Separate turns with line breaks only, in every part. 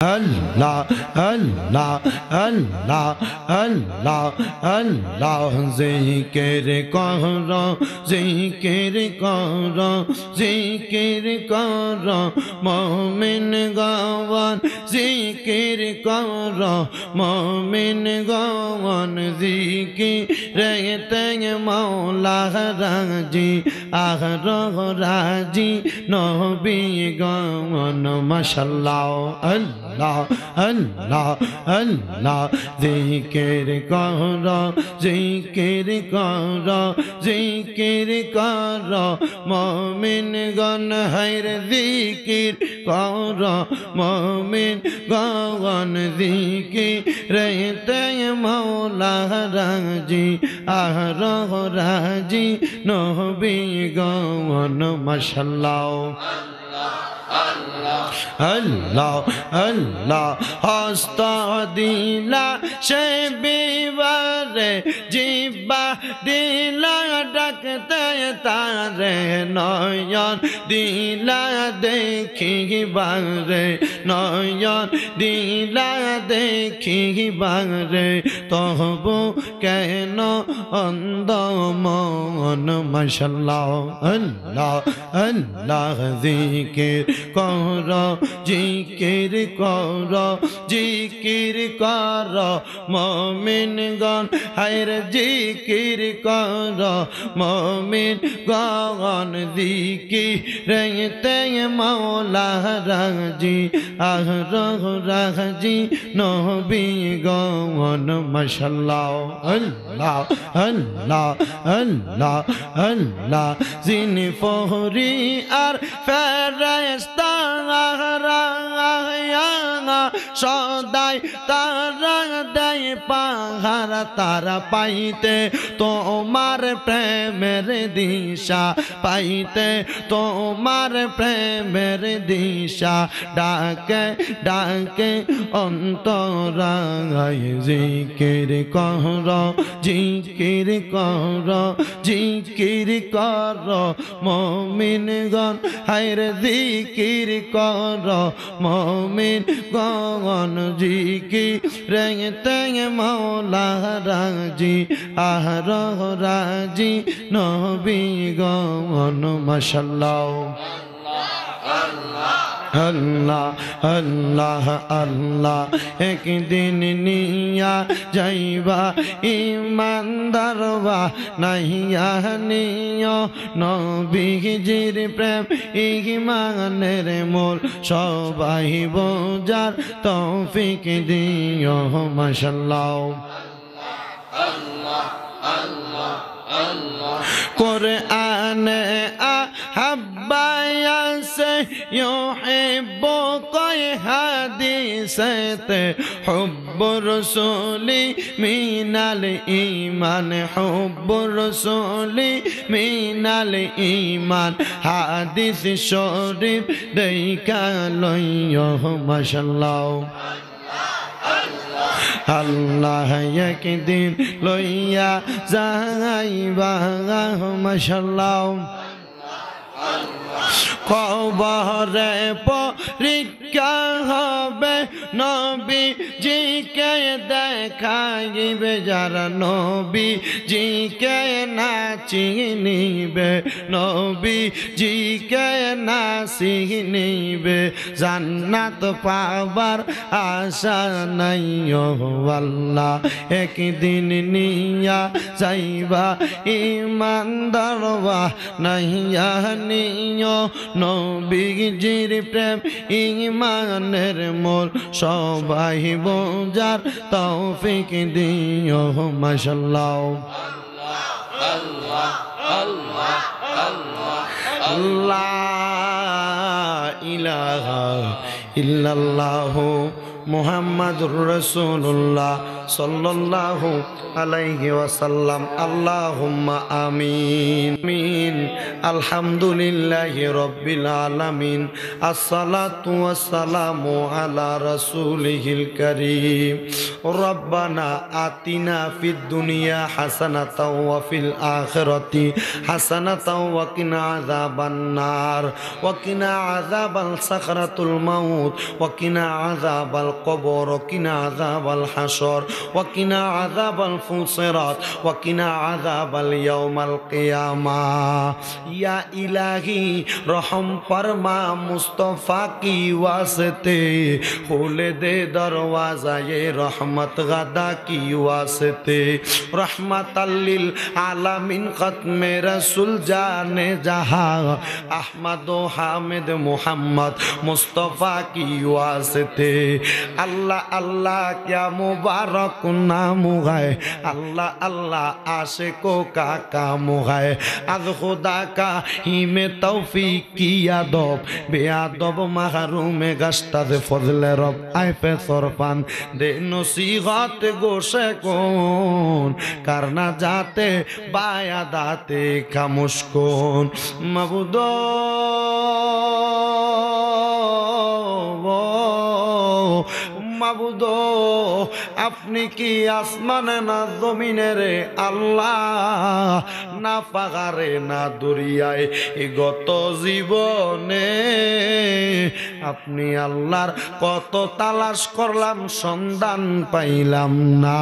Allah, Allah, Allah, Allah, Allah, zikr karo, zikr karo, zikr karo, momin gawan, zikr karo, momin gawan, zikr teng maula raji, raji, nabi gawan, mashallah, Allah. Allah, Allah, Allah, zikr karo, zikr karo, zikr karo, momin gan hayr zikr karo, momin gan zikr rehte maula raji, raji, nabi gan, mashallah. Allah, Allah, hasta dila se bivare, jiba dila dakte tare, noyan dila dekhi bare, noyan dila dekhi bare, tohbu keno ando mon, mashallah. Allah, Allah, zikr karo, zikr karo, zikr karo, momin gan hayr zikr karo, momin gan zikr te maula raji, raji, nabi gan, mashallah. Allah, Allah, Allah, Allah, zin fori ar feresta সদাই তারা দেয় পাহাড় তারা পাইতে তোমার প্রেমের দিশা পাইতে তোমার প্রেমের দিশা ডাকে ডাকে অন্তরায় জিকির কর জিকির কর জিকির কর মুমিন গণ হায়র জিকির কর মুমিন গণ জিকির রেতে মাওলা রাজি রাজি নবী গণ মাশাআল্লাহ Allah, Allah, Allah, ek din niya jaiba imandarwa nahiya niyo nobijir prem imaner mol sobai bojar tawfik diyo mashallah. Allah, Allah, Allah, Quran ahabaya se yuhibbu koy hadisete hubbur rasuli minal iman hubbur rasuli minal iman hadis sharif deika loyo mashallah. Allah yakdin loya zaiba mashallah. কবরে পরীক্ষা হবে নবীজিকে দেখাইবে যারা নবীজিকে না চিনিবে নবীজিকে না চিনিবে জান্নাত পাবার আশা নাই ও আল্লাহ একদিন নিয়া যাইবা ইমানদারবা নাইয়া নিও নবীজির প্রেম ইমানের মোল সবাই বোঝার তৌফিক দিও মাশাআল্লাহ। আল্লাহ আল্লাহ আল্লাহ আল্লাহ ইলাহা ইল্লাল্লাহু মুহাম্মাদুর রাসূলুল্লাহ সাল্লাল্লাহু আলাইহি ওয়াসাল্লাম। আল্লাহুম্মা আমিন আমিন। আলহামদুলিল্লাহি রাব্বিল আলামিন। আসসালাতু ওয়াসসালামু আলা রাসূলিহিল কারীম। রব্বানা আতিনা ফিদ দুনিয়া হাসানাতাও ওয়া ফিল আখিরাতি হাসানাতাও ওয়া কিনা আযাবান নার ওয়া কিনা আযাবাল সাকরাতুল মাউত ওয়া কিনা আযাবাল কবর ওয়া কিনা আযাবাল হাসর ওয়া কিনা আযাবাল ফুসিরাত ওয়া কিনা আযাবাল ইয়াউমাল কিয়ামা। ইয়া ইলাহি রহম ফরমা মুস্তফা কি ওয়াস্তে खोले दे दरवाजा ये रहमत गदा की वास्ते रहमतल्लिल आलमीन खत्मे रसूल जाने जहां अहमद हामिद मोहम्मद मुस्तफ़ा की वास्ते। अल्लाह अल्लाह क्या मुबारक नाम है, अल्लाह अल्लाह आशिकों का काम है। आज खुदा का ही में तौफीक किया दब बेअदब महरूम गश्ता दे फजले रब आए पे सरफान दे नसीहत गोशे कौन करना जाते बाया दाते खामोश कौन मबूदो মাবুদো আপনি কি আসমানে না জমিনে রে আল্লাহ, না পাহাড়ে না দরিয়ায় গত জীবনে আপনি আল্লাহর কত তালাশ করলাম সন্ধান পাইলাম না।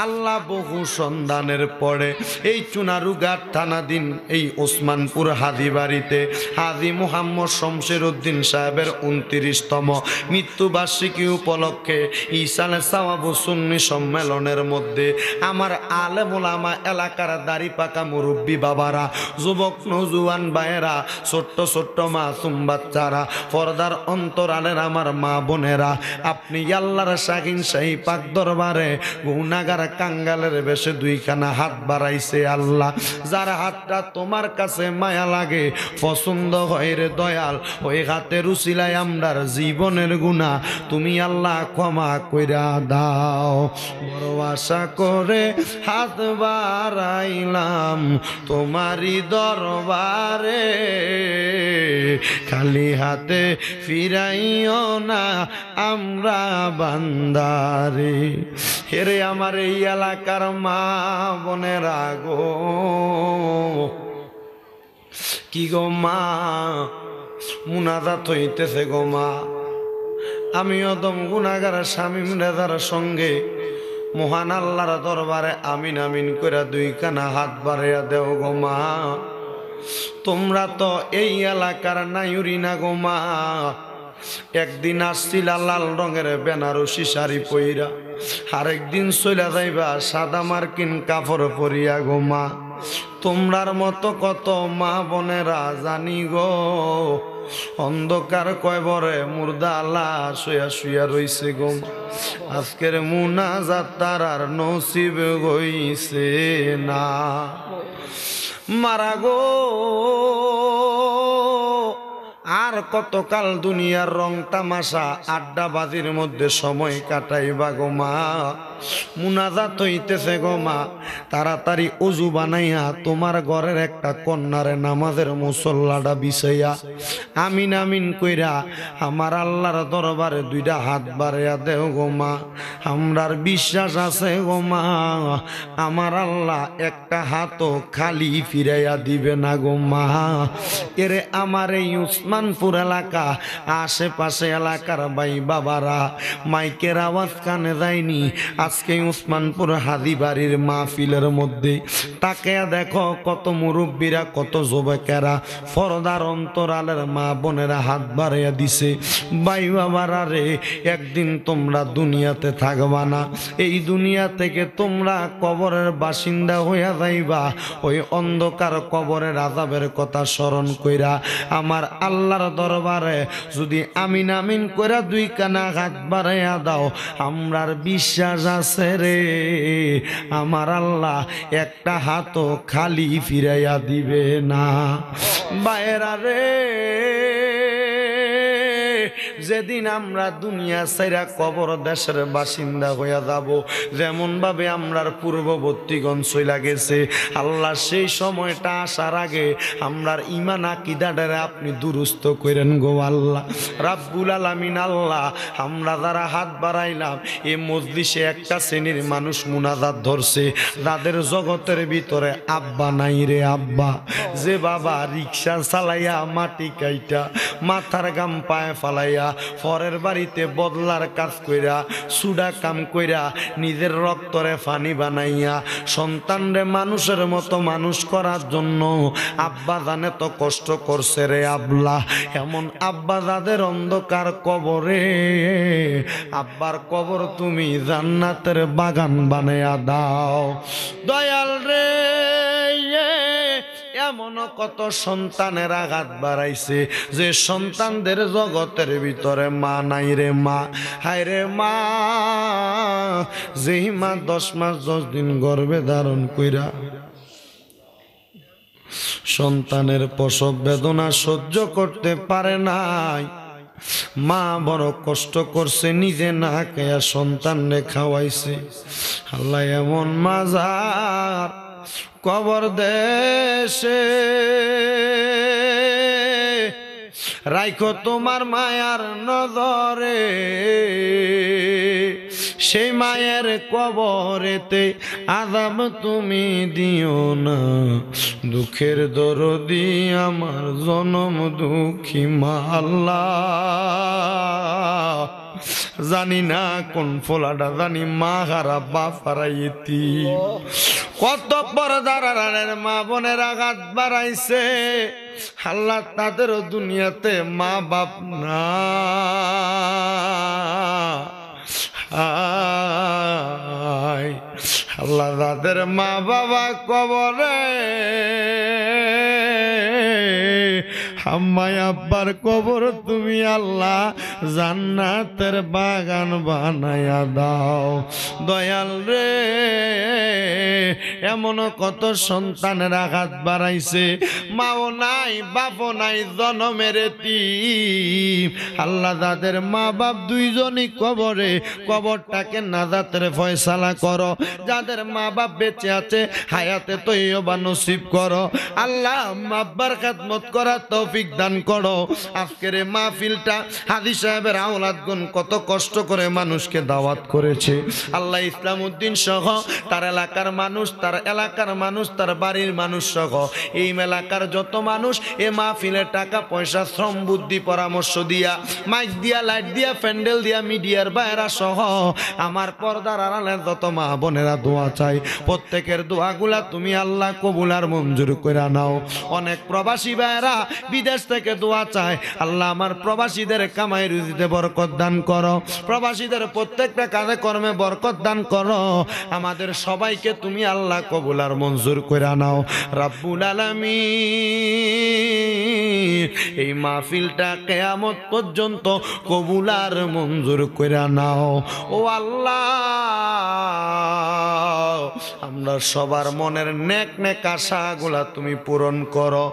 আল্লাহ বহু সন্ধানের পরে এই চুনারুঘাট থানাধীন এই ওসমানপুর হাদি বাড়িতে হাজি মুহাম্মদ শমশের উদ্দিন সাহেবের 29তম মৃত্যুবার্ষিকী উপলক্ষে ইসালে সাওয়াবু সুন্নি সম্মেলনের মধ্যে আমার আলেম ওলামা এলাকার দাড়ি পাকা মুরব্বী বাবারা, যুবক নৌজুয়ান ভাইয়েরা, ছোট্ট ছোট্ট মাসুম বাচ্চারা, পর্দার অন্তরালের আমার মা বোনেরা, আপনি আল্লাহর শাহিন শাহী পাক দরবারে গুনাহগার কাঙ্গালের বেশে দুইখানা হাত বাড়াইছে আল্লাহ। যার হাতটা তোমার কাছে মায়া লাগে পছন্দ হয় রে দয়াল, ওই হাতের উসিলায় আমরার জীবনের গুনাহ তুমি আল্লাহ ক্ষমা কইরা দাও। বড় আশা করে হাত বাড়াইলাম তোমারই দরবারে, খালি হাতে ফিরাইও না আমরা বান্দারে। হেরে আমার এই এলাকার মা বোনেরা গো, কি গো মা মুনাজাত হইতেছে গো মা। আমি অদম গুনাহগার শামীম রেজার সঙ্গে মহান আল্লাহর দরবারে আমিন আমিন করে দুইখানা হাত বাড়াইয়া দেও গো মা। তোমরা তো এই এলাকার নাইউরি না গো মা। একদিন আসছিলা লাল রঙের বেনারসি শাড়ি পইরা, আরেকদিন চইলা যাইবা সাদা মার্কিন কাপড় পরিয়া গো মা। তোমরার মতো কত মা বোনেরা জানি গো অন্ধকার কয়বরে মুর্দা আল্লাহ শুয়া শুয়া রইছে গো। আজকের মুনাজাত তার আর নসিব হইছে না। মারা গো আর কতকাল দুনিয়ার রং তামাশা আড্ডাবাজির মধ্যে সময় কাটাইবা গো মা। মুনাজাত হইতেছে গো মা, তাড়াতাড়ি ওযু বানাইয়া তোমার ঘরের একটা কন্যারে নামাজের মুসল্লাটা বিছাইয়া আমিন আমিন কইরা আমার আল্লাহর দরবারে দুইটা হাত বাড়াইয়া দেও গো মা। আমরার বিশ্বাস আছে গো মা আমার আল্লাহ একটা হাতও খালি ফিরাইয়া দিবে না গো মা। এরে আমার এই ওসমানপুর এলাকা আশেপাশে এলাকার ভাই বাবারা, মাইকের আওয়াজ কানে যায়নি, আজকে ওসমানপুর হাদি বাড়ির মাহফিলের মধ্যে তাকে দেখো কত মুরব্বীরা কত যুবকেরা পর্দার অন্তরালের মা বোনেরা হাত বাড়াইয়া দিছে। ভাই বাবারা রে, একদিন তোমরা দুনিয়াতে থাকবা না, এই দুনিয়া থেকে তোমরা কবরের বাসিন্দা হইয়া যাইবা। ওই অন্ধকার কবরের আযাবের কথা স্মরণ কইরা আমার আল্লাহর দরবারে যদি আমিন আমিন কইরা দুইখানা হাত বাড়াইয়া দাও, আমরার বিশ্বাস আছে রে আমার আল্লাহ একটা হাতও খালি ফিরাইয়া দিবে না। বাইরা রে যেদিন আমরা দুনিয়া ছাইরা কবর দেশের বাসিন্দা হইয়া যাব, যেমন ভাবে আমরার পূর্ববর্তীগণ চইলা গেছে, আল্লাহ সেই সময়টা আসার আগে আমরার ঈমান আকীদাটারে আপনি দুরুস্ত করেন গো আল্লাহ রাব্বুল আলামিন। আল্লাহ আমরা যারা হাত বাড়াইলাম এই মজলিসে একটা শ্রেণীর মানুষ মুনাজাত ধরছে, তাদের জগতের ভিতরে আব্বা নাই রে আব্বা। যে বাবা রিক্সা চালাইয়া মাটি কাইটা মাথার গাম পায়ে ফালাইয়া পরের বাড়িতে বদলার কাজ কইরা সুডা কাম কইরা নিজের রক্তরে ফানি বানাইয়া সন্তানরে মানুষের মতো মানুষ করার জন্য আব্বা জানে তো কষ্ট করছে রে আব্লা। এমন আব্বা যাদের অন্ধকার কবরে, আব্বার কবর তুমি জান্নাতের বাগান বানায়া দাও দয়াল রে। এমন কত সন্তানের আঘাত বাড়াইছে যে সন্তানদের জগতের ভিতরে মা নাই রে মা। হায় রে মা, যেই মা 10 মাস 10 দিন গর্ভে ধারণ কইরা সন্তানের প্রসব বেদনা সহ্য করতে পারে নাই, মা বড় কষ্ট করছে, নিজে না খেয়া সন্তানরে খাওয়াইছে। আল্লাহ এমন মাজার কবর দেশে রাইখো তোমার মায়ার নজরে, সেই মায়ের কবরেতে আযাব তুমি দিও না। দুঃখের দরদি আমার জনম দুঃখী মা। আল্লাহ জানি না কোন ফোলাটা, জানি মা হারা বাপ হারাইতি, কত পর্দার মা বোনের আঘাত বাড়াইছে। আল্লাহ তাদেরও দুনিয়াতে মা বাপ না। আল্লাহ তাদের মা বাবা কবরে, আম্মাই আব্বার কবর তুমি আল্লাহ জান্নাতের বাগান বানায়া দাও দয়াল রে। এমন কত সন্তানের আঘাত বাড়াইছে, মাও নাই বাপও নাই, জনমের এতিম। আল্লাহ যাদের মা বাপ দুইজনই কবরে, কবরটাকে নাজাতের ফয়সালা করো। যাদের মা বাপ বেঁচে আছে হায়াতে তৈয়বা নসিব করো। আল্লাহ আব্বার খেদমত করা তৌফিক দান করো। আজকের মাহফিলটা হাজী সাহেবের আওলাদগণ কত কষ্ট করে মানুষকে দাওয়াত করেছে। আল্লাহ ইসলাম উদ্দিন সহ তার এলাকার মানুষ, তার এলাকার মানুষ, তার বাড়ির মানুষ সহ এই এলাকার যত মানুষ এ মাহফিলের টাকা পয়সা শ্রম বুদ্ধি পরামর্শ দিয়া, মাইক দিয়া, লাইট দিয়া, প্যান্ডেল দিয়া, মিডিয়ার বাইরা সহ আমার পর্দার আড়ালে যত মা বোনেরা দোয়া চাই, প্রত্যেকের দোয়াগুলা তুমি আল্লাহ কবুল আর মঞ্জুর করে নাও। অনেক প্রবাসী ভাইরা বিদেশ থেকে দোয়া চায়, আল্লাহ আমার প্রবাসীদের কামাই রুজিতে বরকত দান করো, প্রবাসীদের প্রত্যেকটা কাজে কর্মে বরকত দান করো। আমাদের সবাইকে তুমি আল্লাহ কবুল আর মঞ্জুর করে নাও রাব্বুল আলামিন। এই মাহফিলটা কিয়ামত পর্যন্ত কবুল আর মঞ্জুর করে নাও ও আল্লাহ। আমরা সবার মনের নেক নেক আশাগুলা তুমি পূরণ করো।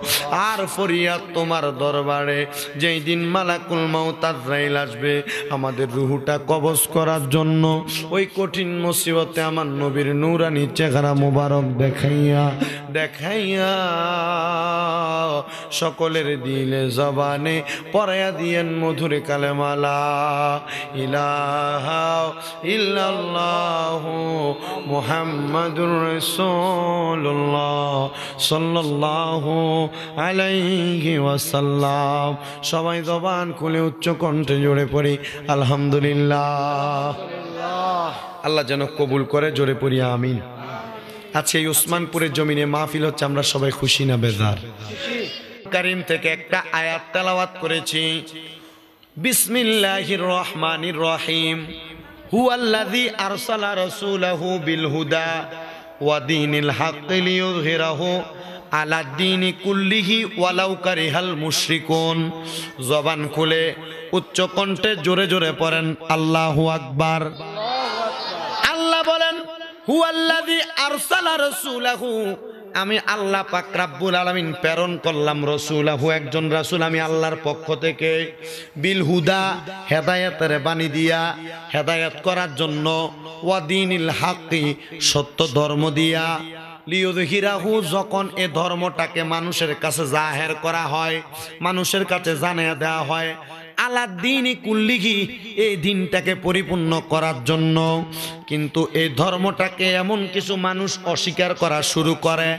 আর ফরিয়াদ তোমার দরবারে, যেই দিন মালাকুল মাউত আজরাইল আসবে আমাদের রুহুটা কবজ করার জন্য, ওই কঠিন মুসিবতে আমার নবীর নূরানি চেহারা মুবারক দেখাইয়া দেখাইয়া সকলের দিলে জবানে পড়াইয়া দিয়েন মধুর কালেমা লা ইলাহা ইল্লাল্লাহু মুহাম্মাদুর রাসূলুল্লাহ সাল্লাল্লাহু আলাইহি ওয়াসাল্লাম। সবাই জবান খুলে উচ্চ কণ্ঠে জোরে পড়ি আলহামদুলিল্লাহ। আল্লাহ যেন কবুল করে, জোরে পড়ি আমিন। আচ্ছা, এই ওসমানপুরের জমিনে মাহফিল হচ্ছে, আমরা সবাই খুশি না বেজার? কারীম থেকে একটা আয়াত তেলাওয়াত করেছি, বিসমিল্লাহির রহমানির রহিম। হুয়াল্লাযী আরসালা রাসূলাহু বিল হুদা ওয়া দীনিল হাক্কি লিইয়ুযহিরাহু আলা দ্বীনি কুল্লিহি ওয়ালাউ কারিহাল মুশরিকুন। জবান খুলে উচ্চ কণ্ঠে জোরে জোরে পড়েন আল্লাহু আকবার। আল্লাহ বলেন হুয়াল্লাযী আরসালা রাসূলাহু আমি আল্লাহ পাক রাব্বুল আলামিন প্রেরণ করলাম রাসূলাহু, একজন রাসূল আমি আল্লাহর পক্ষ থেকে, বিল হুদা হেদায়েতের বাণী দিয়া, হেদায়েত করার জন্য, ওয়া দীনিল হাক্কি সত্য ধর্ম দিয়া, লিয়ুযহিরাহু যখন এ ধর্মটাকে মানুষের কাছে জাহের করা হয়, মানুষের কাছে জানিয়ে দেওয়া হয়, আলা দ্বীনি কুল্লিহি এই দিনটাকে পরিপূর্ণ করার জন্য। কিন্তু এই ধর্মটাকে এমন কিছু মানুষ অস্বীকার করা শুরু করে,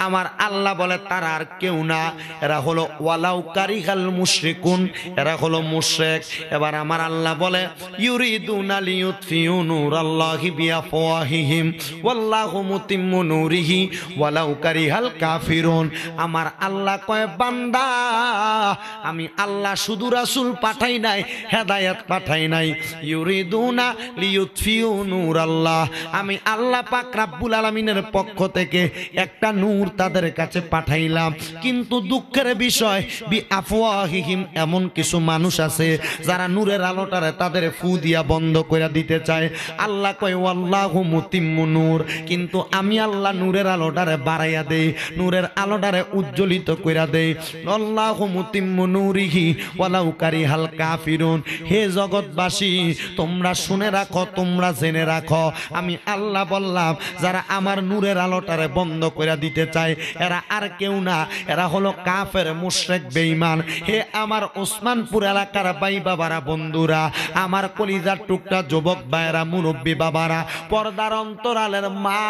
আমার আল্লাহ বলে তারা আর কেউ না, এরা হলো ওয়ালাউ কারিহাল মুশরিকুন, এরা হলো মুশরিক। এবার আমার আল্লাহ বলে ইউরিদুনা লিয়ুতফিউ নূরাল্লাহি বিআফওয়াহিহিম ওয়াল্লাহু মুতিম্মু নূরিহি ওয়ালাউ কারিহাল কাফিরুন। আমার আল্লাহ কয় বান্দা, আমি আল্লাহ শুধু রাসূল পাঠাই নাই, হেদায়েত পাঠাই নাই। ইউরিদুনা লিয়ুতফিউ নূরাল্লাহ, আমি আল্লাহ পাক রাব্বুল আলামিনের পক্ষ থেকে একটা নূর তাদের কাছে পাঠাইলাম। কিন্তু দুঃখের বিষয় বিআফওয়াহিহিম এমন কিছু মানুষ আছে যারা নূরের আলোটারে তাদের ফু দিয়া বন্ধ করে দিতে চায়। আল্লাহ কয় ওয়াল্লাহু মুতিম্মু নূর, কিন্তু আমি আল্লাহ নূরের আলোটারে বাড়াইয়া দেই, নূরের আলোটারে উজ্জ্বলিত কইরা দেই। আল্লাহু মুতিম্মু নূরিহি ওয়ালাউ কারিহাল কাফিরুন। হে জগৎবাসী, তোমরা শুনে রাখো, তোমরা জেনে রাখো, আমি আল্লাহ বললাম যারা আমার নূরের আলোটারে বন্ধ করে দিতে চায় এরা আর কেউ না, এরা হলো কাফের, মুশরিক, বেঈমান। হে আমার ওসমানপুর এলাকার ভাই বাবারা, বন্ধুরা, আমার কলিজার টুকরা যুবক ভাইয়েরা, মুরব্বী বাবারা, পর্দার অন্তরালের মা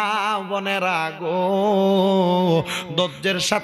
বোনেরা গো, ধৈর্যের সাথে